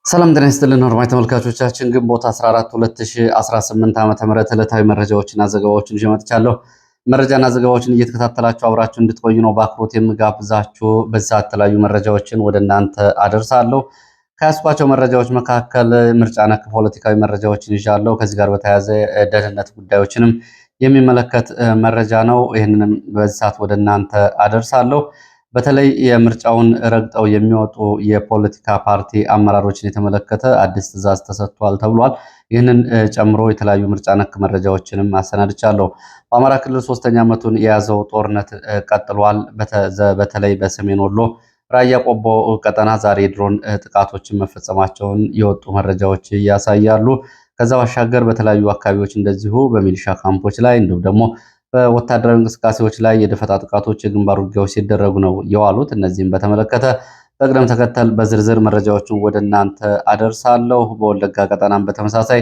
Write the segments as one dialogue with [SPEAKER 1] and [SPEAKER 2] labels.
[SPEAKER 1] ሰላም ጤና ይስጥልን አድማጭ ተመልካቾቻችን ግንቦት 14 2018 ዓ.ም ዕለታዊ መረጃዎችና ዘገባዎችን ይዤ መጥቻለሁ። መረጃና ዘገባዎችን እየተከታተላችሁ አብራችሁ እንድትቆዩ ነው በአክብሮት የምጋብዛችሁ። በዚህ ሰዓት የተለያዩ መረጃዎችን ወደ እናንተ አደርሳለሁ። ከያዝኳቸው መረጃዎች መካከል ምርጫ ነክ ፖለቲካዊ መረጃዎችን ይዣለሁ። ከዚህ ጋር በተያያዘ ደህንነት ጉዳዮችንም የሚመለከት መረጃ ነው። ይህንንም በዚህ ሰዓት ወደ እናንተ አደርሳለሁ። በተለይ የምርጫውን ረግጠው የሚወጡ የፖለቲካ ፓርቲ አመራሮችን የተመለከተ አዲስ ትዕዛዝ ተሰጥቷል ተብሏል። ይህንን ጨምሮ የተለያዩ ምርጫ ነክ መረጃዎችንም አሰናድቻለሁ። በአማራ ክልል 3ኛ ዓመቱን የያዘው ጦርነት ቀጥሏል። በተለይ በሰሜን ወሎ ራያ ቆቦ ቀጠና ዛሬ ድሮን ጥቃቶችን መፈጸማቸውን የወጡ መረጃዎች ያሳያሉ። ከዛ ባሻገር በተለያዩ አካባቢዎች እንደዚሁ በሚሊሻ ካምፖች ላይ እንዲሁም ደግሞ በወታደራዊ እንቅስቃሴዎች ላይ የደፈጣ ጥቃቶች፣ የግንባር ውጊያዎች ሲደረጉ ነው የዋሉት። እነዚህም በተመለከተ በቅደም ተከተል በዝርዝር መረጃዎችን ወደ እናንተ አደርሳለሁ። በወለጋ ቀጠናም በተመሳሳይ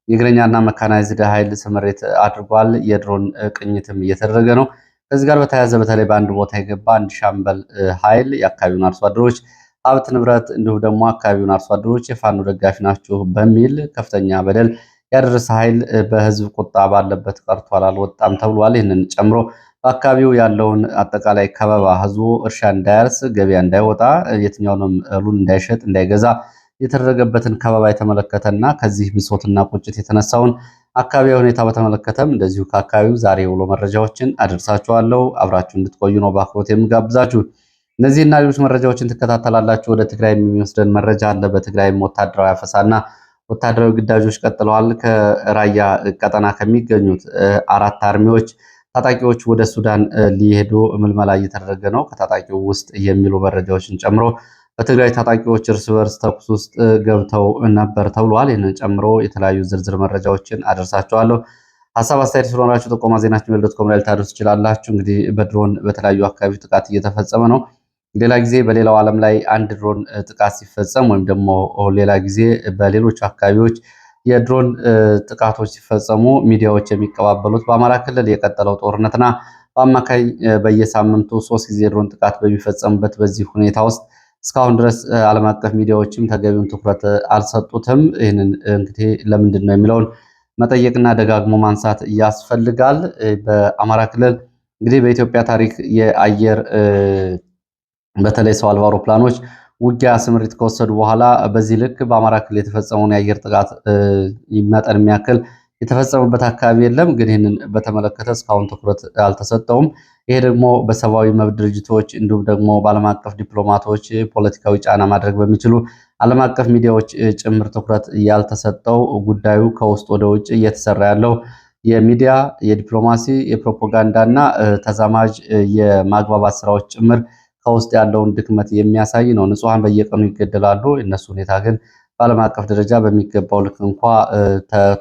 [SPEAKER 1] የእግረኛና መካናይዝድ ኃይል ስምሪት አድርጓል። የድሮን ቅኝትም እየተደረገ ነው። ከዚህ ጋር በተያያዘ በተለይ በአንድ ቦታ የገባ አንድ ሻምበል ኃይል የአካባቢውን አርሶ አደሮች ሀብት ንብረት እንዲሁም ደግሞ አካባቢውን አርሶ አደሮች የፋኖ ደጋፊ ናችሁ በሚል ከፍተኛ በደል ያደረሰ ኃይል በህዝብ ቁጣ ባለበት ቀርቷል፣ አልወጣም ተብሏል። ይህንን ጨምሮ በአካባቢው ያለውን አጠቃላይ ከበባ ህዝቡ እርሻ እንዳያርስ፣ ገበያ እንዳይወጣ፣ የትኛውንም እህሉን እንዳይሸጥ፣ እንዳይገዛ የተደረገበትን ከበባ የተመለከተና ከዚህ ብሶትና ቁጭት የተነሳውን አካባቢያዊ ሁኔታ በተመለከተም እንደዚሁ ከአካባቢው ዛሬ ውሎ መረጃዎችን አደርሳችኋለሁ። አብራችሁ እንድትቆዩ ነው በአክብሮት የምጋብዛችሁ። እነዚህና ሌሎች መረጃዎችን ትከታተላላችሁ። ወደ ትግራይ የሚወስደን መረጃ አለ። በትግራይም ወታደራዊ አፈሳና ወታደራዊ ግዳጆች ቀጥለዋል። ከራያ ቀጠና ከሚገኙት 4 አርሚዎች ታጣቂዎች ወደ ሱዳን ሊሄዱ ምልመላ እየተደረገ ነው። ከታጣቂው ውስጥ የሚሉ መረጃዎችን ጨምሮ በትግራይ ታጣቂዎች እርስ በርስ ተኩስ ውስጥ ገብተው ነበር ተብሏል። ይህንን ጨምሮ የተለያዩ ዝርዝር መረጃዎችን አደርሳቸዋለሁ። ሀሳብ አስተያየት ስለሆናችሁ ጥቆማ ዜናችን ሜል.ኮም ላይ ልታደርሱ ትችላላችሁ። እንግዲህ በድሮን በተለያዩ አካባቢዎች ጥቃት እየተፈጸመ ነው። ሌላ ጊዜ በሌላው ዓለም ላይ አንድ ድሮን ጥቃት ሲፈጸም ወይም ደግሞ ሌላ ጊዜ በሌሎች አካባቢዎች የድሮን ጥቃቶች ሲፈጸሙ ሚዲያዎች የሚቀባበሉት በአማራ ክልል የቀጠለው ጦርነትና በአማካይ በየሳምንቱ 3 ጊዜ ድሮን ጥቃት በሚፈጸምበት በዚህ ሁኔታ ውስጥ እስካሁን ድረስ ዓለም አቀፍ ሚዲያዎችም ተገቢውን ትኩረት አልሰጡትም። ይህንን እንግዲህ ለምንድን ነው የሚለውን መጠየቅና ደጋግሞ ማንሳት ያስፈልጋል። በአማራ ክልል እንግዲህ በኢትዮጵያ ታሪክ የአየር በተለይ ሰው አልባ አውሮፕላኖች ውጊያ ስምሪት ከወሰዱ በኋላ በዚህ ልክ በአማራ ክልል የተፈጸመውን የአየር ጥቃት መጠን የሚያክል የተፈጸመበት አካባቢ የለም። ግን ይህንን በተመለከተ እስካሁን ትኩረት አልተሰጠውም። ይሄ ደግሞ በሰብአዊ መብት ድርጅቶች እንዲሁም ደግሞ በዓለም አቀፍ ዲፕሎማቶች ፖለቲካዊ ጫና ማድረግ በሚችሉ ዓለም አቀፍ ሚዲያዎች ጭምር ትኩረት ያልተሰጠው ጉዳዩ ከውስጥ ወደ ውጭ እየተሰራ ያለው የሚዲያ የዲፕሎማሲ የፕሮፓጋንዳና ተዛማጅ የማግባባት ስራዎች ጭምር ከውስጥ ያለውን ድክመት የሚያሳይ ነው። ንጹሃን በየቀኑ ይገደላሉ። እነሱ ሁኔታ ግን በዓለም አቀፍ ደረጃ በሚገባው ልክ እንኳ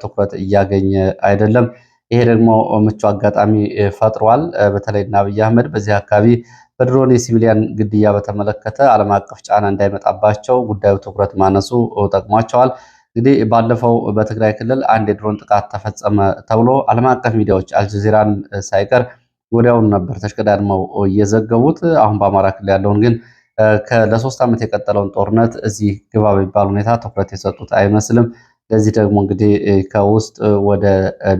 [SPEAKER 1] ትኩረት እያገኘ አይደለም። ይሄ ደግሞ ምቹ አጋጣሚ ፈጥሯል። በተለይ አብይ አህመድ በዚህ አካባቢ በድሮን የሲቪሊያን ግድያ በተመለከተ ዓለም አቀፍ ጫና እንዳይመጣባቸው ጉዳዩ ትኩረት ማነሱ ጠቅሟቸዋል። እንግዲህ ባለፈው በትግራይ ክልል አንድ የድሮን ጥቃት ተፈጸመ ተብሎ ዓለም አቀፍ ሚዲያዎች አልጀዚራን ሳይቀር ወዲያውኑ ነበር ተሽቀዳድመው እየዘገቡት። አሁን በአማራ ክልል ያለውን ግን ለ3 ዓመት የቀጠለውን ጦርነት እዚህ ግባ በሚባል ሁኔታ ትኩረት የሰጡት አይመስልም። ለዚህ ደግሞ እንግዲህ ከውስጥ ወደ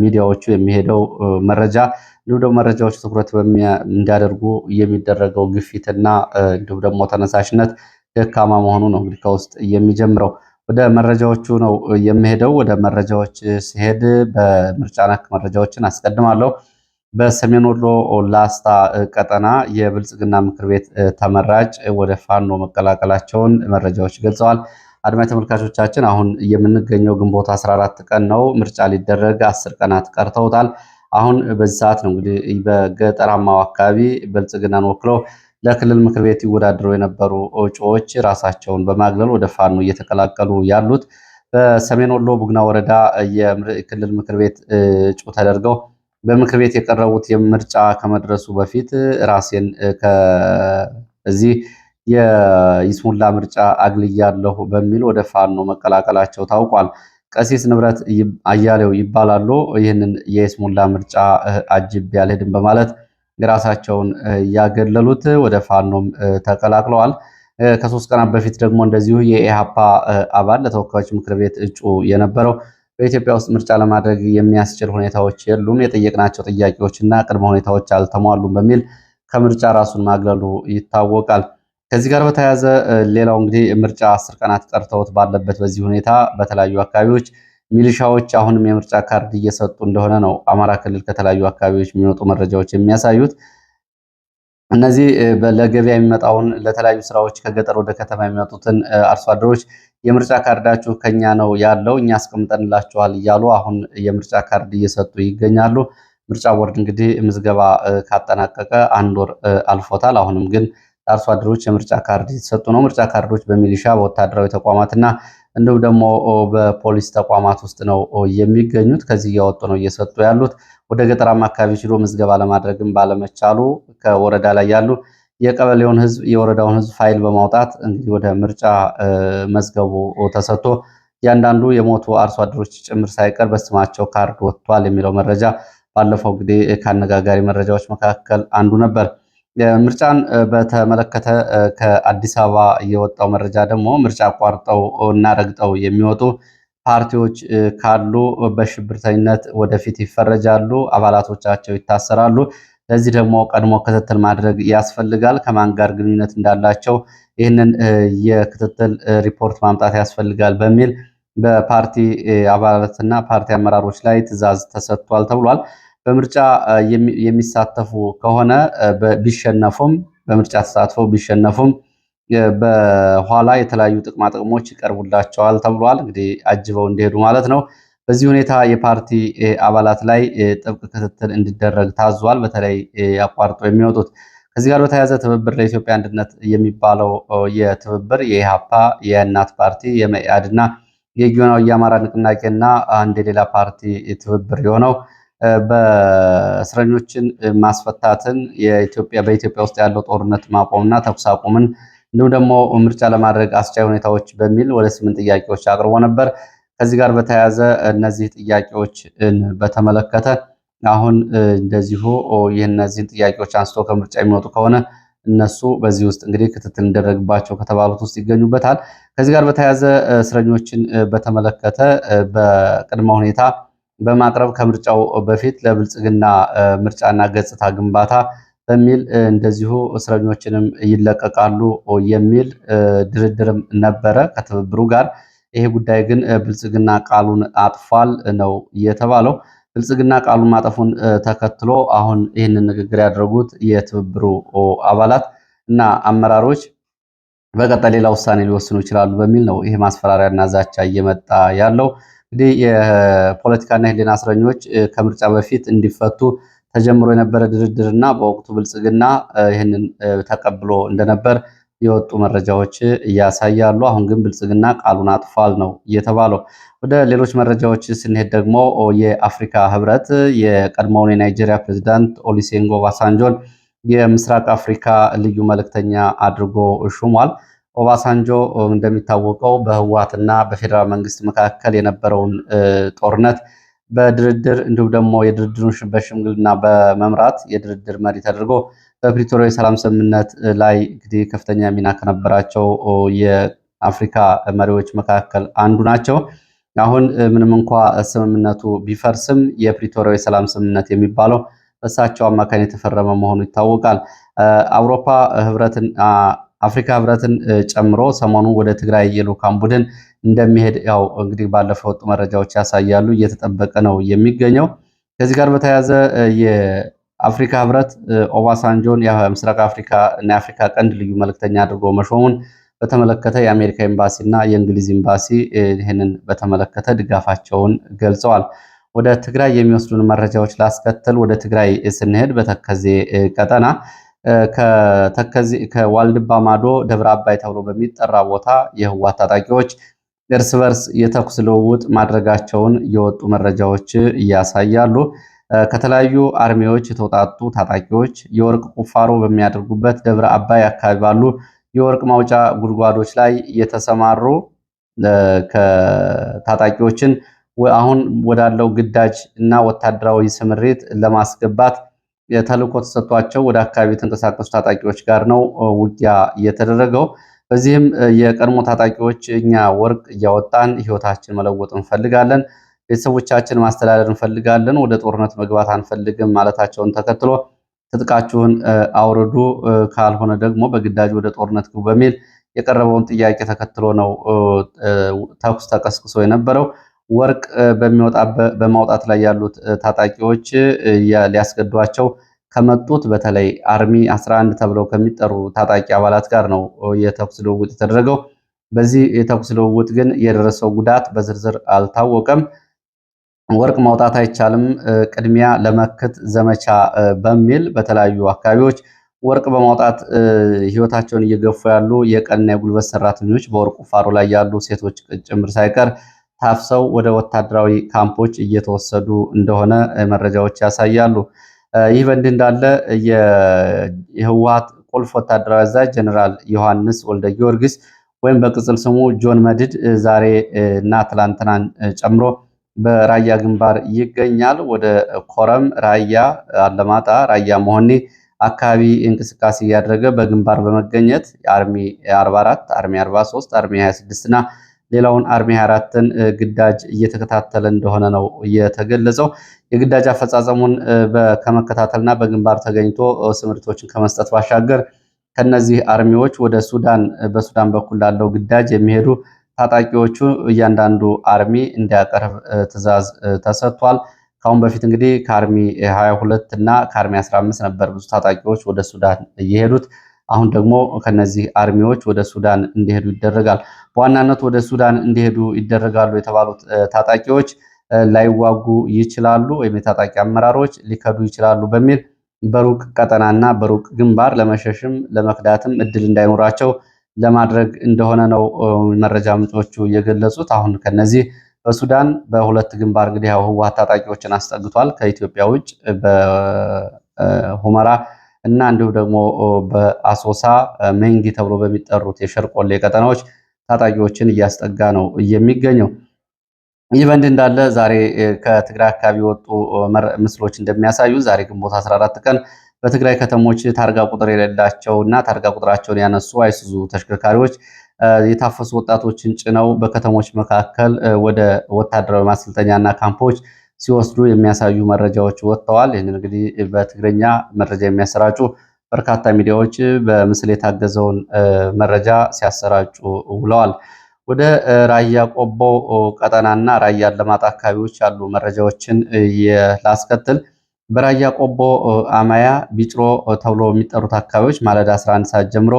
[SPEAKER 1] ሚዲያዎቹ የሚሄደው መረጃ እንዲሁም ደግሞ መረጃዎች ትኩረት እንዲያደርጉ የሚደረገው ግፊትና እንዲሁም ደግሞ ተነሳሽነት ደካማ መሆኑ ነው እንግዲህ ከውስጥ የሚጀምረው። ወደ መረጃዎቹ ነው የሚሄደው። ወደ መረጃዎች ሲሄድ በምርጫ ነክ መረጃዎችን አስቀድማለሁ። በሰሜን ወሎ ላስታ ቀጠና የብልጽግና ምክር ቤት ተመራጭ ወደ ፋኖ መቀላቀላቸውን መረጃዎች ገልጸዋል። አድማጭ ተመልካቾቻችን አሁን የምንገኘው ግንቦት 14 ቀን ነው። ምርጫ ሊደረግ 10 ቀናት ቀርተውታል። አሁን በዚህ ሰዓት ነው እንግዲህ በገጠራማው አካባቢ ብልጽግናን ወክለው ለክልል ምክር ቤት ይወዳደሩ የነበሩ እጩዎች ራሳቸውን በማግለል ወደ ፋኖ እየተቀላቀሉ ያሉት። በሰሜን ወሎ ቡግና ወረዳ የክልል ምክር ቤት እጩ ተደርገው በምክር ቤት የቀረቡት የምርጫ ከመድረሱ በፊት ራሴን ከዚህ የይስሙላ ምርጫ አግልያለሁ በሚል ወደ ፋኖ መቀላቀላቸው ታውቋል። ቀሲስ ንብረት አያሌው ይባላሉ። ይህንን የይስሙላ ምርጫ አጅብ ያልሄድም በማለት ራሳቸውን ያገለሉት ወደ ፋኖም ተቀላቅለዋል። ከ3 ቀናት በፊት ደግሞ እንደዚሁ የኢሃፓ አባል ለተወካዮች ምክር ቤት እጩ የነበረው በኢትዮጵያ ውስጥ ምርጫ ለማድረግ የሚያስችል ሁኔታዎች የሉም፣ የጠየቅናቸው ጥያቄዎችና ቅድመ ሁኔታዎች አልተሟሉም በሚል ከምርጫ ራሱን ማግለሉ ይታወቃል። ከዚህ ጋር በተያያዘ ሌላው እንግዲህ ምርጫ 10 ቀናት ቀርተውት ባለበት በዚህ ሁኔታ በተለያዩ አካባቢዎች ሚሊሻዎች አሁንም የምርጫ ካርድ እየሰጡ እንደሆነ ነው አማራ ክልል ከተለያዩ አካባቢዎች የሚወጡ መረጃዎች የሚያሳዩት። እነዚህ ለገበያ የሚመጣውን ለተለያዩ ስራዎች ከገጠር ወደ ከተማ የሚመጡትን አርሶ አደሮች የምርጫ ካርዳችሁ ከኛ ነው ያለው እኛ አስቀምጠንላችኋል እያሉ አሁን የምርጫ ካርድ እየሰጡ ይገኛሉ። ምርጫ ቦርድ እንግዲህ ምዝገባ ካጠናቀቀ 1 ወር አልፎታል። አሁንም ግን ለአርሶ አደሮች የምርጫ ካርድ የተሰጡ ነው። ምርጫ ካርዶች በሚሊሻ በወታደራዊ ተቋማትና እንዲሁም ደግሞ በፖሊስ ተቋማት ውስጥ ነው የሚገኙት። ከዚህ እያወጡ ነው እየሰጡ ያሉት። ወደ ገጠራማ አካባቢ ሄዶ ምዝገባ ለማድረግም ባለመቻሉ ከወረዳ ላይ ያሉ የቀበሌውን ህዝብ የወረዳውን ህዝብ ፋይል በማውጣት እንግዲህ ወደ ምርጫ መዝገቡ ተሰጥቶ እያንዳንዱ የሞቱ አርሶ አደሮች ጭምር ሳይቀር በስማቸው ካርድ ወጥቷል የሚለው መረጃ ባለፈው እንግዲህ ከአነጋጋሪ መረጃዎች መካከል አንዱ ነበር። ምርጫን በተመለከተ ከአዲስ አበባ የወጣው መረጃ ደግሞ ምርጫ አቋርጠው እና ረግጠው የሚወጡ ፓርቲዎች ካሉ በሽብርተኝነት ወደፊት ይፈረጃሉ፣ አባላቶቻቸው ይታሰራሉ። ለዚህ ደግሞ ቀድሞ ክትትል ማድረግ ያስፈልጋል። ከማን ጋር ግንኙነት እንዳላቸው ይህንን የክትትል ሪፖርት ማምጣት ያስፈልጋል በሚል በፓርቲ አባላትና ፓርቲ አመራሮች ላይ ትዕዛዝ ተሰጥቷል ተብሏል። በምርጫ የሚሳተፉ ከሆነ ቢሸነፉም በምርጫ ተሳትፈው ቢሸነፉም በኋላ የተለያዩ ጥቅማ ጥቅሞች ይቀርቡላቸዋል ተብሏል። እንግዲህ አጅበው እንዲሄዱ ማለት ነው። በዚህ ሁኔታ የፓርቲ አባላት ላይ ጥብቅ ክትትል እንዲደረግ ታዟል። በተለይ አቋርጦ የሚወጡት ከዚህ ጋር በተያያዘ ትብብር ለኢትዮጵያ አንድነት የሚባለው የትብብር የኢሃፓ የእናት ፓርቲ የመኢአድና የጊዮናዊ የአማራ ንቅናቄና አንድ የሌላ ፓርቲ ትብብር የሆነው በእስረኞችን ማስፈታትን በኢትዮጵያ ውስጥ ያለው ጦርነት ማቆምና ተኩስ አቁምን እንዲሁም ደግሞ ምርጫ ለማድረግ አስቻይ ሁኔታዎች በሚል ወደ 8 ጥያቄዎች አቅርቦ ነበር። ከዚህ ጋር በተያያዘ እነዚህ ጥያቄዎችን በተመለከተ አሁን እንደዚሁ እነዚህን ጥያቄዎች አንስቶ ከምርጫ የሚወጡ ከሆነ እነሱ በዚህ ውስጥ እንግዲህ ክትትል እንደረግባቸው ከተባሉት ውስጥ ይገኙበታል። ከዚህ ጋር በተያያዘ እስረኞችን በተመለከተ በቅድመ ሁኔታ በማቅረብ ከምርጫው በፊት ለብልጽግና ምርጫና ገጽታ ግንባታ በሚል እንደዚሁ እስረኞችንም ይለቀቃሉ የሚል ድርድርም ነበረ ከትብብሩ ጋር። ይሄ ጉዳይ ግን ብልጽግና ቃሉን አጥፏል ነው የተባለው። ብልጽግና ቃሉን ማጠፉን ተከትሎ አሁን ይህንን ንግግር ያደረጉት የትብብሩ አባላት እና አመራሮች በቀጣይ ሌላ ውሳኔ ሊወስኑ ይችላሉ በሚል ነው ይሄ ማስፈራሪያና ዛቻ እየመጣ ያለው። እንግዲህ የፖለቲካና የህሊና እስረኞች ከምርጫ በፊት እንዲፈቱ ተጀምሮ የነበረ ድርድርና በወቅቱ ብልጽግና ይህንን ተቀብሎ እንደነበር የወጡ መረጃዎች እያሳያሉ። አሁን ግን ብልጽግና ቃሉን አጥፏል ነው እየተባለው። ወደ ሌሎች መረጃዎች ስንሄድ ደግሞ የአፍሪካ ህብረት የቀድሞውን የናይጄሪያ ፕሬዚዳንት ኦሉሴጉን ኦባሳንጆን የምስራቅ አፍሪካ ልዩ መልእክተኛ አድርጎ ሹሟል። ኦባሳንጆ እንደሚታወቀው በህወሓትና በፌዴራል መንግስት መካከል የነበረውን ጦርነት በድርድር እንዲሁም ደግሞ የድርድሩን በሽምግልና በመምራት የድርድር መሪ ተደርጎ በፕሪቶሪያ የሰላም ስምምነት ላይ እንግዲህ ከፍተኛ ሚና ከነበራቸው የአፍሪካ መሪዎች መካከል አንዱ ናቸው። አሁን ምንም እንኳ ስምምነቱ ቢፈርስም የፕሪቶሪያ የሰላም ስምምነት የሚባለው በእሳቸው አማካኝ የተፈረመ መሆኑ ይታወቃል። አፍሪካ ህብረትን ጨምሮ ሰሞኑ ወደ ትግራይ የልዑካን ቡድን እንደሚሄድ ያው እንግዲህ ባለፈው ወጡ መረጃዎች ያሳያሉ። እየተጠበቀ ነው የሚገኘው። ከዚህ ጋር በተያያዘ የአፍሪካ ህብረት ኦባሳንጆን የምስራቅ አፍሪካ እና የአፍሪካ ቀንድ ልዩ መልእክተኛ አድርጎ መሾሙን በተመለከተ የአሜሪካ ኤምባሲ እና የእንግሊዝ ኤምባሲ ይህንን በተመለከተ ድጋፋቸውን ገልጸዋል። ወደ ትግራይ የሚወስዱን መረጃዎች ላስከትል። ወደ ትግራይ ስንሄድ በተከዜ ቀጠና ከዋልድባ ማዶ ደብረ አባይ ተብሎ በሚጠራ ቦታ የህወሓት ታጣቂዎች እርስ በርስ የተኩስ ልውውጥ ማድረጋቸውን የወጡ መረጃዎች ያሳያሉ። ከተለያዩ አርሚዎች የተውጣጡ ታጣቂዎች የወርቅ ቁፋሮ በሚያደርጉበት ደብረ አባይ አካባቢ ባሉ የወርቅ ማውጫ ጉድጓዶች ላይ የተሰማሩ ታጣቂዎችን አሁን ወዳለው ግዳጅ እና ወታደራዊ ስምሪት ለማስገባት ተልዕኮ ተሰጥቷቸው ወደ አካባቢ የተንቀሳቀሱ ታጣቂዎች ጋር ነው ውጊያ እየተደረገው። በዚህም የቀድሞ ታጣቂዎች እኛ ወርቅ እያወጣን ህይወታችን መለወጥ እንፈልጋለን፣ ቤተሰቦቻችን ማስተዳደር እንፈልጋለን፣ ወደ ጦርነት መግባት አንፈልግም ማለታቸውን ተከትሎ ትጥቃችሁን አውርዱ፣ ካልሆነ ደግሞ በግዳጅ ወደ ጦርነት ግቡ በሚል የቀረበውን ጥያቄ ተከትሎ ነው ተኩስ ተቀስቅሶ የነበረው። ወርቅ በማውጣት ላይ ያሉት ታጣቂዎች ሊያስገዷቸው ከመጡት በተለይ አርሚ 11 ተብለው ከሚጠሩ ታጣቂ አባላት ጋር ነው የተኩስ ልውውጥ የተደረገው። በዚህ የተኩስ ልውውጥ ግን የደረሰው ጉዳት በዝርዝር አልታወቀም። ወርቅ ማውጣት አይቻልም፣ ቅድሚያ ለመክት ዘመቻ በሚል በተለያዩ አካባቢዎች ወርቅ በማውጣት ህይወታቸውን እየገፉ ያሉ የቀንና የጉልበት ሰራተኞች በወርቅ ቁፋሮ ላይ ያሉ ሴቶች ጭምር ሳይቀር ታፍሰው ወደ ወታደራዊ ካምፖች እየተወሰዱ እንደሆነ መረጃዎች ያሳያሉ። ይህ በእንዲህ እንዳለ የህወሓት ቁልፍ ወታደራዊ አዛዥ ጀነራል ዮሐንስ ወልደ ጊዮርጊስ ወይም በቅጽል ስሙ ጆን መድድ ዛሬ እና ትላንትናን ጨምሮ በራያ ግንባር ይገኛል። ወደ ኮረም፣ ራያ አለማጣ፣ ራያ መሆኒ አካባቢ እንቅስቃሴ እያደረገ በግንባር በመገኘት አርሚ 44፣ አርሚ 43፣ አርሚ 26 እና ሌላውን አርሚ 24ን ግዳጅ እየተከታተለ እንደሆነ ነው የተገለጸው። የግዳጅ አፈጻጸሙን ከመከታተልና በግንባር ተገኝቶ ስምሪቶችን ከመስጠት ባሻገር ከነዚህ አርሚዎች ወደ ሱዳን በሱዳን በኩል ላለው ግዳጅ የሚሄዱ ታጣቂዎቹ እያንዳንዱ አርሚ እንዲያቀርብ ትዕዛዝ ተሰጥቷል። ከአሁን በፊት እንግዲህ ከአርሚ 22 እና ከአርሚ 15 ነበር ብዙ ታጣቂዎች ወደ ሱዳን እየሄዱት። አሁን ደግሞ ከነዚህ አርሚዎች ወደ ሱዳን እንዲሄዱ ይደረጋል። በዋናነት ወደ ሱዳን እንዲሄዱ ይደረጋሉ የተባሉት ታጣቂዎች ላይዋጉ ይችላሉ ወይም የታጣቂ አመራሮች ሊከዱ ይችላሉ በሚል በሩቅ ቀጠናና በሩቅ ግንባር ለመሸሽም ለመክዳትም እድል እንዳይኖራቸው ለማድረግ እንደሆነ ነው መረጃ ምንጮቹ የገለጹት። አሁን ከነዚህ በሱዳን በሁለት ግንባር እንግዲህ ህወሓት ታጣቂዎችን አስጠግቷል። ከኢትዮጵያ ውጭ በሁመራ እና እንዲሁም ደግሞ በአሶሳ መንጊ ተብሎ በሚጠሩት የሸርቆሌ ቀጠናዎች ታጣቂዎችን እያስጠጋ ነው የሚገኘው። ይህ በእንዲህ እንዳለ ዛሬ ከትግራይ አካባቢ የወጡ ምስሎች እንደሚያሳዩ ዛሬ ግንቦት 14 ቀን በትግራይ ከተሞች ታርጋ ቁጥር የሌላቸው እና ታርጋ ቁጥራቸውን ያነሱ አይሱዙ ተሽከርካሪዎች የታፈሱ ወጣቶችን ጭነው በከተሞች መካከል ወደ ወታደራዊ ማሰልጠኛና ካምፖች ሲወስዱ የሚያሳዩ መረጃዎች ወጥተዋል። ይህንን እንግዲህ በትግረኛ መረጃ የሚያሰራጩ በርካታ ሚዲያዎች በምስል የታገዘውን መረጃ ሲያሰራጩ ውለዋል። ወደ ራያ ቆቦ ቀጠናና ራያ አላማጣ አካባቢዎች ያሉ መረጃዎችን ላስከትል። በራያ ቆቦ አማያ፣ ቢጭሮ ተብሎ የሚጠሩት አካባቢዎች ማለዳ 11 ሰዓት ጀምሮ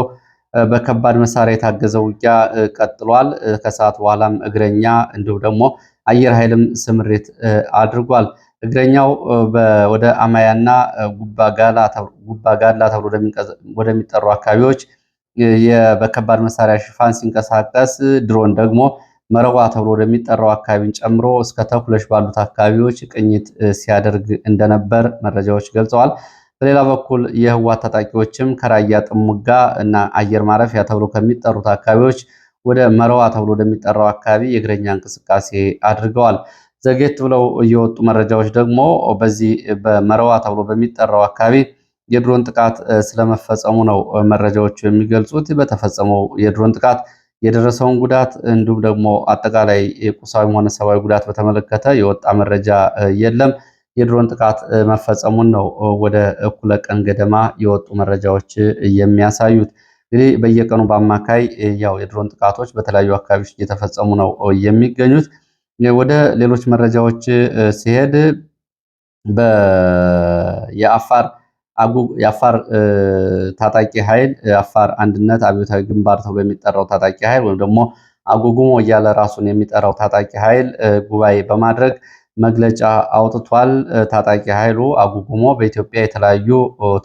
[SPEAKER 1] በከባድ መሳሪያ የታገዘ ውጊያ ቀጥሏል። ከሰዓት በኋላም እግረኛ እንዲሁም ደግሞ አየር ኃይልም ስምሪት አድርጓል። እግረኛው ወደ አማያና ጉባጋላ ተብሎ ወደሚጠሩ አካባቢዎች በከባድ መሳሪያ ሽፋን ሲንቀሳቀስ፣ ድሮን ደግሞ መረዋ ተብሎ ወደሚጠራው አካባቢን ጨምሮ እስከ ተኩለሽ ባሉት አካባቢዎች ቅኝት ሲያደርግ እንደነበር መረጃዎች ገልጸዋል። በሌላ በኩል የህወሓት ታጣቂዎችም ከራያ ጥሙጋ እና አየር ማረፊያ ተብሎ ከሚጠሩት አካባቢዎች ወደ መረዋ ተብሎ ወደሚጠራው አካባቢ የእግረኛ እንቅስቃሴ አድርገዋል። ዘጌት ብለው እየወጡ መረጃዎች ደግሞ በዚህ በመረዋ ተብሎ በሚጠራው አካባቢ የድሮን ጥቃት ስለመፈጸሙ ነው መረጃዎቹ የሚገልጹት። በተፈጸመው የድሮን ጥቃት የደረሰውን ጉዳት እንዲሁም ደግሞ አጠቃላይ ቁሳዊም ሆነ ሰብአዊ ጉዳት በተመለከተ የወጣ መረጃ የለም። የድሮን ጥቃት መፈጸሙን ነው ወደ እኩለ ቀን ገደማ የወጡ መረጃዎች የሚያሳዩት። እንግዲህ በየቀኑ በአማካይ ያው የድሮን ጥቃቶች በተለያዩ አካባቢዎች እየተፈጸሙ ነው የሚገኙት። ወደ ሌሎች መረጃዎች ሲሄድ የአፋር ታጣቂ ኃይል አፋር አንድነት አብዮታዊ ግንባር ተብሎ የሚጠራው ታጣቂ ኃይል ወይም ደግሞ አጉጉሞ እያለ ራሱን የሚጠራው ታጣቂ ኃይል ጉባኤ በማድረግ መግለጫ አውጥቷል። ታጣቂ ኃይሉ አጉጉሞ በኢትዮጵያ የተለያዩ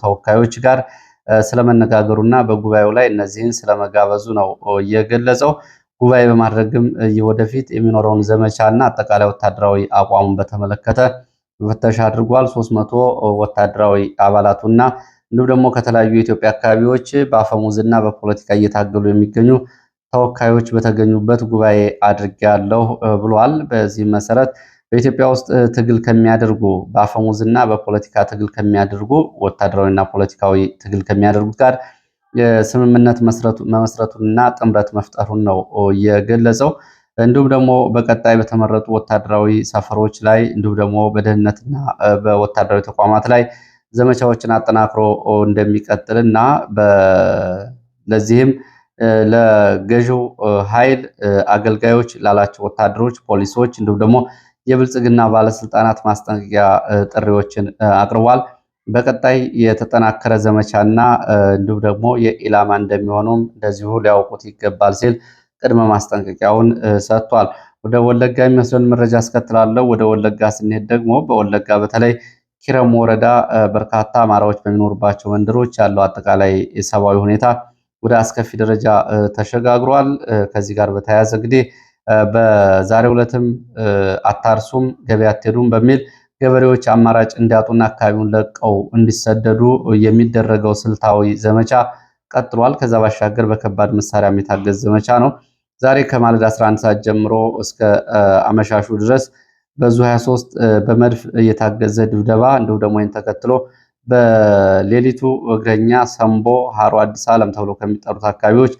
[SPEAKER 1] ተወካዮች ጋር ስለመነጋገሩና በጉባኤው ላይ እነዚህን ስለመጋበዙ ነው የገለጸው። ጉባኤ በማድረግም ወደፊት የሚኖረውን ዘመቻና አጠቃላይ ወታደራዊ አቋሙን በተመለከተ ፍተሻ አድርጓል። 300 ወታደራዊ አባላቱና እንዲሁም ደግሞ ከተለያዩ የኢትዮጵያ አካባቢዎች በአፈሙዝና በፖለቲካ እየታገሉ የሚገኙ ተወካዮች በተገኙበት ጉባኤ አድርጌያለሁ ብሏል። በዚህም መሰረት በኢትዮጵያ ውስጥ ትግል ከሚያደርጉ በአፈሙዝና በፖለቲካ ትግል ከሚያደርጉ ወታደራዊና ፖለቲካዊ ትግል ከሚያደርጉት ጋር ስምምነት መመስረቱንና ጥምረት መፍጠሩን ነው የገለጸው። እንዲሁም ደግሞ በቀጣይ በተመረጡ ወታደራዊ ሰፈሮች ላይ እንዲሁም ደግሞ በደህንነትና በወታደራዊ ተቋማት ላይ ዘመቻዎችን አጠናክሮ እንደሚቀጥልና ለዚህም ለገዢው ኃይል አገልጋዮች ላላቸው ወታደሮች፣ ፖሊሶች እንዲሁም ደግሞ የብልጽግና ባለስልጣናት ማስጠንቀቂያ ጥሪዎችን አቅርቧል። በቀጣይ የተጠናከረ ዘመቻና እንዲሁም ደግሞ የኢላማ እንደሚሆኑም እንደዚሁ ሊያውቁት ይገባል ሲል ቅድመ ማስጠንቀቂያውን ሰጥቷል። ወደ ወለጋ የሚወስደን መረጃ አስከትላለሁ። ወደ ወለጋ ስንሄድ ደግሞ በወለጋ በተለይ ኪረም ወረዳ በርካታ አማራዎች በሚኖሩባቸው መንደሮች ያለው አጠቃላይ የሰብአዊ ሁኔታ ወደ አስከፊ ደረጃ ተሸጋግሯል። ከዚህ ጋር በተያያዘ እንግዲህ በዛሬው ዕለትም አታርሱም ገበያ አትሄዱም በሚል ገበሬዎች አማራጭ እንዲያጡና አካባቢውን ለቀው እንዲሰደዱ የሚደረገው ስልታዊ ዘመቻ ቀጥሏል። ከዛ ባሻገር በከባድ መሳሪያ የታገዘ ዘመቻ ነው። ዛሬ ከማለዳ 11 ሰዓት ጀምሮ እስከ አመሻሹ ድረስ በዙ 23 በመድፍ የታገዘ ድብደባ እንዲሁም ደግሞ ይህን ተከትሎ በሌሊቱ እግረኛ ሰምቦ፣ ሃሮ አዲስ ዓለም ተብሎ ከሚጠሩት አካባቢዎች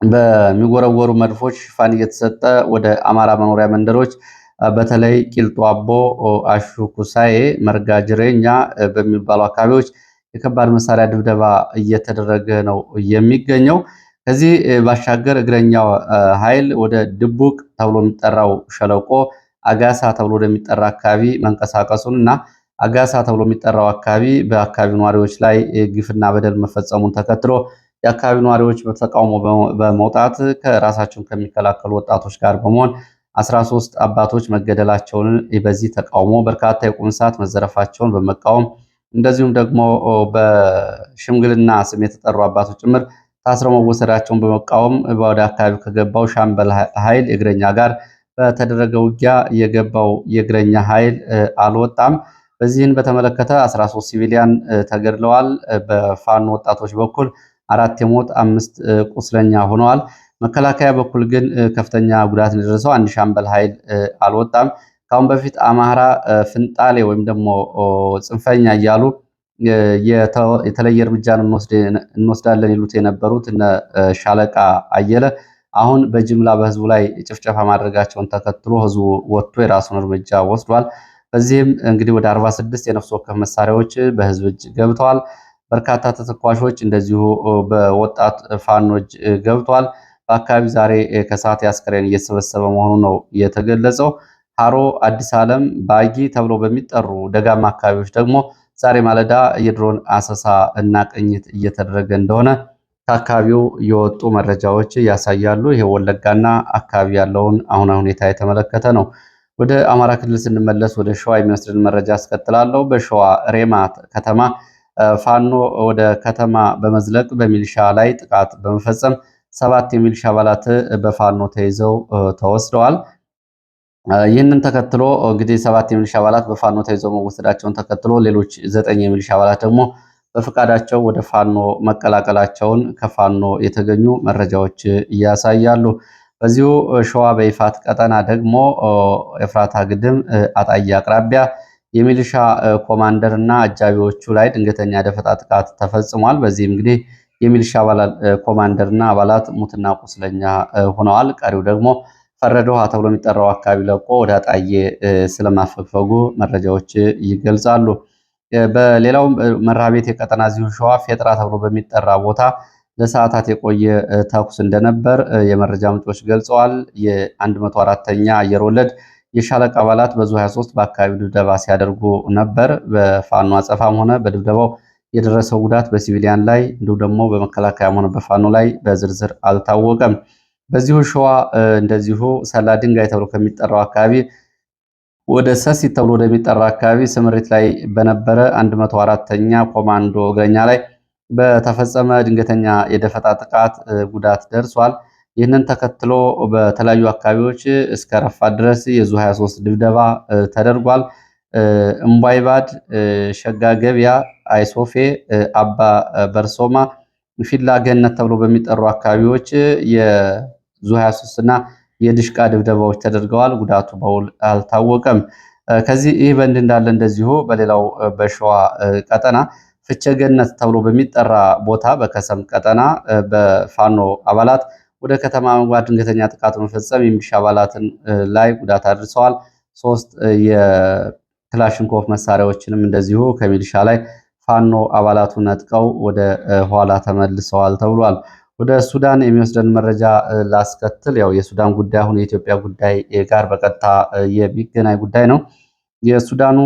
[SPEAKER 1] በሚወረወሩ መድፎች ሽፋን እየተሰጠ ወደ አማራ መኖሪያ መንደሮች በተለይ ቂልጦ አቦ፣ አሹ ኩሳዬ፣ መርጋ ጅሬኛ በሚባሉ አካባቢዎች የከባድ መሳሪያ ድብደባ እየተደረገ ነው የሚገኘው። ከዚህ ባሻገር እግረኛው ኃይል ወደ ድቡቅ ተብሎ የሚጠራው ሸለቆ አጋሳ ተብሎ ወደሚጠራ አካባቢ መንቀሳቀሱን እና አጋሳ ተብሎ የሚጠራው አካባቢ በአካባቢው ነዋሪዎች ላይ ግፍና በደል መፈጸሙን ተከትሎ የአካባቢው ነዋሪዎች በተቃውሞ በመውጣት ከራሳቸውን ከሚከላከሉ ወጣቶች ጋር በመሆን 13 አባቶች መገደላቸውን በዚህ ተቃውሞ በርካታ የቁም እንስሳት መዘረፋቸውን በመቃወም እንደዚሁም ደግሞ በሽምግልና ስም የተጠሩ አባቶች ጭምር ታስረው መወሰዳቸውን በመቃወም ወደ አካባቢው ከገባው ሻምበል ኃይል የእግረኛ ጋር በተደረገ ውጊያ የገባው የእግረኛ ኃይል አልወጣም። በዚህን በተመለከተ 13 ሲቪሊያን ተገድለዋል። በፋኖ ወጣቶች በኩል 4 የሞት 5 ቁስለኛ ሆነዋል። መከላከያ በኩል ግን ከፍተኛ ጉዳት እንደደረሰው አንድ ሻምበል ኃይል አልወጣም። ካሁን በፊት አማራ ፍንጣሌ ወይም ደግሞ ጽንፈኛ እያሉ የተለየ እርምጃን እንወስዳለን ይሉት የነበሩት እነ ሻለቃ አየለ አሁን በጅምላ በህዝቡ ላይ ጭፍጨፋ ማድረጋቸውን ተከትሎ ህዝቡ ወጥቶ የራሱን እርምጃ ወስዷል። በዚህም እንግዲህ ወደ 46 የነፍስ ወከፍ መሳሪያዎች በህዝብ እጅ ገብተዋል። በርካታ ተተኳሾች እንደዚሁ በወጣት ፋኖች ገብተዋል። በአካባቢ ዛሬ ከሰዓት የአስከሬን እየተሰበሰበ መሆኑ ነው የተገለጸው። ሃሮ አዲስ ዓለም ባጊ ተብሎ በሚጠሩ ደጋማ አካባቢዎች ደግሞ ዛሬ ማለዳ የድሮን አሰሳ እና ቅኝት እየተደረገ እንደሆነ ከአካባቢው የወጡ መረጃዎች ያሳያሉ። ይሄ ወለጋና አካባቢ ያለውን አሁን ሁኔታ የተመለከተ ነው። ወደ አማራ ክልል ስንመለስ ወደ ሸዋ የሚወስድን መረጃ አስከትላለሁ። በሸዋ ሬማ ከተማ ፋኖ ወደ ከተማ በመዝለቅ በሚሊሻ ላይ ጥቃት በመፈጸም 7 የሚሊሻ አባላት በፋኖ ተይዘው ተወስደዋል። ይህንን ተከትሎ እንግዲህ 7 የሚሊሻ አባላት በፋኖ ተይዘው መወሰዳቸውን ተከትሎ ሌሎች 9 የሚሊሻ አባላት ደግሞ በፍቃዳቸው ወደ ፋኖ መቀላቀላቸውን ከፋኖ የተገኙ መረጃዎች ያሳያሉ። በዚሁ ሸዋ በይፋት ቀጠና ደግሞ ኤፍራታ ግድም አጣዬ አቅራቢያ የሚሊሻ ኮማንደር እና አጃቢዎቹ ላይ ድንገተኛ ደፈጣ ጥቃት ተፈጽሟል። በዚህም እንግዲህ የሚሊሻ አባላት ኮማንደር እና አባላት ሙትና ቁስለኛ ሆነዋል። ቀሪው ደግሞ ፈረደ ውሃ ተብሎ የሚጠራው አካባቢ ለቆ ወደ አጣዬ ስለማፈግፈጉ መረጃዎች ይገልጻሉ። በሌላው መራቤት የቀጠና ዚሁ ሸዋ ፌጥራ ተብሎ በሚጠራ ቦታ ለሰዓታት የቆየ ተኩስ እንደነበር የመረጃ ምንጮች ገልጸዋል። የ104ኛ አየር ወለድ የሻለቃ አባላት በዙ 23 በአካባቢው ድብደባ ሲያደርጉ ነበር። በፋኖ አጸፋም ሆነ በድብደባው የደረሰው ጉዳት በሲቪሊያን ላይ እንዲሁም ደግሞ በመከላከያም ሆነ በፋኖ ላይ በዝርዝር አልታወቀም። በዚሁ ሸዋ እንደዚሁ ሰላ ድንጋይ ተብሎ ከሚጠራው አካባቢ ወደ ሰሲት ተብሎ ወደሚጠራ አካባቢ ስምሪት ላይ በነበረ 104ኛ ኮማንዶ እግረኛ ላይ በተፈጸመ ድንገተኛ የደፈጣ ጥቃት ጉዳት ደርሷል። ይህንን ተከትሎ በተለያዩ አካባቢዎች እስከ ረፋት ድረስ የዙ 23 ድብደባ ተደርጓል። እምቧይባድ፣ ሸጋ ገበያ፣ አይሶፌ፣ አባ በርሶማ፣ ፊላ ገነት ተብሎ በሚጠሩ አካባቢዎች የዙ 23 እና የድሽቃ ድብደባዎች ተደርገዋል። ጉዳቱ በውል አልታወቀም። ከዚህ ይህ በእንዲህ እንዳለ እንደዚሁ በሌላው በሸዋ ቀጠና ፍቼገነት ተብሎ በሚጠራ ቦታ በከሰም ቀጠና በፋኖ አባላት ወደ ከተማ መግባት ድንገተኛ ጥቃት በመፈጸም የሚሊሻ አባላትን ላይ ጉዳት አድርሰዋል። 3 የክላሽንኮቭ መሳሪያዎችንም እንደዚሁ ከሚሊሻ ላይ ፋኖ አባላቱ ነጥቀው ወደ ኋላ ተመልሰዋል ተብሏል። ወደ ሱዳን የሚወስደን መረጃ ላስከትል። ያው የሱዳን ጉዳይ አሁን የኢትዮጵያ ጉዳይ ጋር በቀጥታ የሚገናኝ ጉዳይ ነው። የሱዳኑ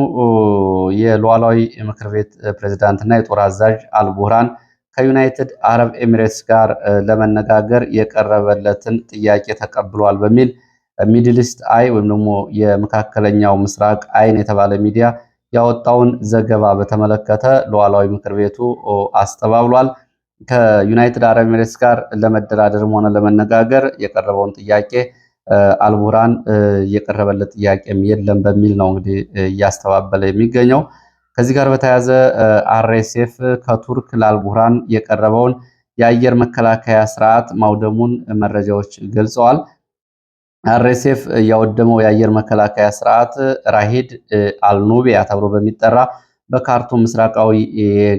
[SPEAKER 1] የሉዓላዊ ምክር ቤት ፕሬዝዳንትና የጦር አዛዥ አልቡርሃን ከዩናይትድ አረብ ኤሚሬትስ ጋር ለመነጋገር የቀረበለትን ጥያቄ ተቀብሏል በሚል ሚድል ኢስት አይ ወይም ደግሞ የመካከለኛው ምስራቅ አይን የተባለ ሚዲያ ያወጣውን ዘገባ በተመለከተ ሉዓላዊ ምክር ቤቱ አስተባብሏል። ከዩናይትድ አረብ ኤሚሬትስ ጋር ለመደራደርም ሆነ ለመነጋገር የቀረበውን ጥያቄ አልቡርሃን የቀረበለት ጥያቄም የለም በሚል ነው እንግዲህ እያስተባበለ የሚገኘው። ከዚህ ጋር በተያያዘ አርኤስኤፍ ከቱርክ ለአልቡርሃን የቀረበውን የአየር መከላከያ ስርዓት ማውደሙን መረጃዎች ገልጸዋል። አርኤስኤፍ ያወደመው የአየር መከላከያ ስርዓት ራሂድ አልኑቢያ ተብሎ በሚጠራ በካርቱም ምስራቃዊ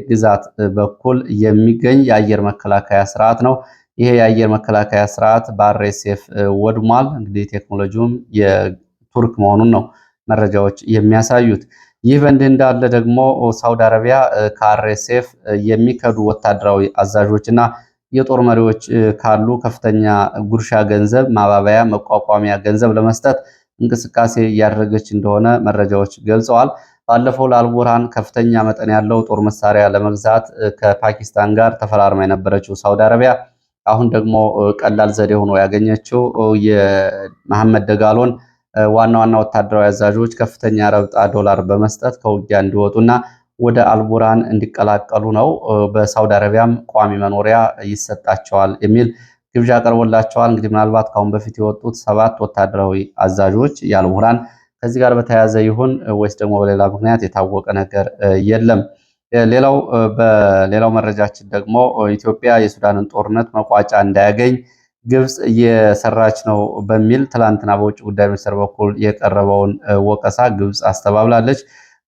[SPEAKER 1] ግዛት በኩል የሚገኝ የአየር መከላከያ ስርዓት ነው። ይሄ የአየር መከላከያ ስርዓት በአርኤስኤፍ ወድሟል። እንግዲህ ቴክኖሎጂውም የቱርክ መሆኑን ነው መረጃዎች የሚያሳዩት። ይህ በእንዲህ እንዳለ ደግሞ ሳውዲ አረቢያ ከአርኤስኤፍ የሚከዱ ወታደራዊ አዛዦች እና የጦር መሪዎች ካሉ ከፍተኛ ጉርሻ ገንዘብ፣ ማባበያ፣ መቋቋሚያ ገንዘብ ለመስጠት እንቅስቃሴ እያደረገች እንደሆነ መረጃዎች ገልጸዋል። ባለፈው ለአልቡርሃን ከፍተኛ መጠን ያለው ጦር መሳሪያ ለመግዛት ከፓኪስታን ጋር ተፈራርማ የነበረችው ሳውዲ አረቢያ አሁን ደግሞ ቀላል ዘዴ ሆኖ ያገኘችው የመሐመድ ደጋሎን ዋና ዋና ወታደራዊ አዛዦች ከፍተኛ ረብጣ ዶላር በመስጠት ከውጊያ እንዲወጡና ወደ አልቡርሃን እንዲቀላቀሉ ነው። በሳውዲ አረቢያም ቋሚ መኖሪያ ይሰጣቸዋል የሚል ግብዣ ቀርቦላቸዋል። እንግዲህ ምናልባት ከአሁን በፊት የወጡት 7 ወታደራዊ አዛዦች የአልቡርሃን ከዚህ ጋር በተያያዘ ይሁን ወይስ ደግሞ በሌላ ምክንያት የታወቀ ነገር የለም። በሌላው መረጃችን ደግሞ ኢትዮጵያ የሱዳንን ጦርነት መቋጫ እንዳያገኝ ግብጽ እየሰራች ነው በሚል ትላንትና በውጭ ጉዳይ ሚኒስትር በኩል የቀረበውን ወቀሳ ግብጽ አስተባብላለች።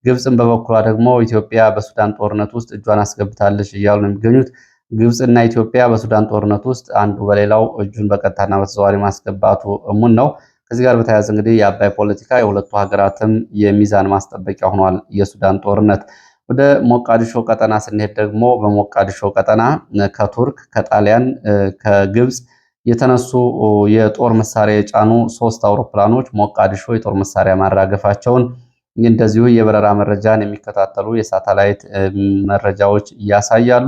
[SPEAKER 1] ግብጽን በበኩሏ ደግሞ ኢትዮጵያ በሱዳን ጦርነት ውስጥ እጇን አስገብታለች እያሉ ነው የሚገኙት። ግብጽና ኢትዮጵያ በሱዳን ጦርነት ውስጥ አንዱ በሌላው እጁን በቀጥታና በተዘዋዋሪ ማስገባቱ እሙን ነው። ከዚህ ጋር በተያያዘ እንግዲህ የአባይ ፖለቲካ የሁለቱ ሀገራትም የሚዛን ማስጠበቂያ ሆኗል የሱዳን ጦርነት። ወደ ሞቃዲሾ ቀጠና ስንሄድ ደግሞ በሞቃዲሾ ቀጠና ከቱርክ፣ ከጣሊያን፣ ከግብጽ የተነሱ የጦር መሳሪያ የጫኑ 3 አውሮፕላኖች ሞቃዲሾ የጦር መሳሪያ ማራገፋቸውን እንደዚሁ የበረራ መረጃን የሚከታተሉ የሳተላይት መረጃዎች ያሳያሉ።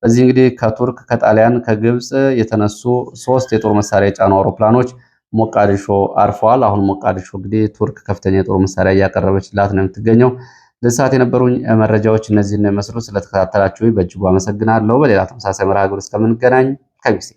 [SPEAKER 1] በዚህ እንግዲህ ከቱርክ፣ ከጣሊያን፣ ከግብጽ የተነሱ 3 የጦር መሳሪያ የጫኑ አውሮፕላኖች ሞቃዲሾ አርፈዋል። አሁን ሞቃዲሾ እንግዲህ ቱርክ ከፍተኛ የጦር መሳሪያ እያቀረበችላት ነው የምትገኘው። ለሰዓት የነበሩኝ መረጃዎች እነዚህን ነው የሚመስሉ። ስለተከታተላችሁ በእጅጉ አመሰግናለሁ። በሌላ ተመሳሳይ መርሃ ግብር እስከምንገናኝ ከጊዜ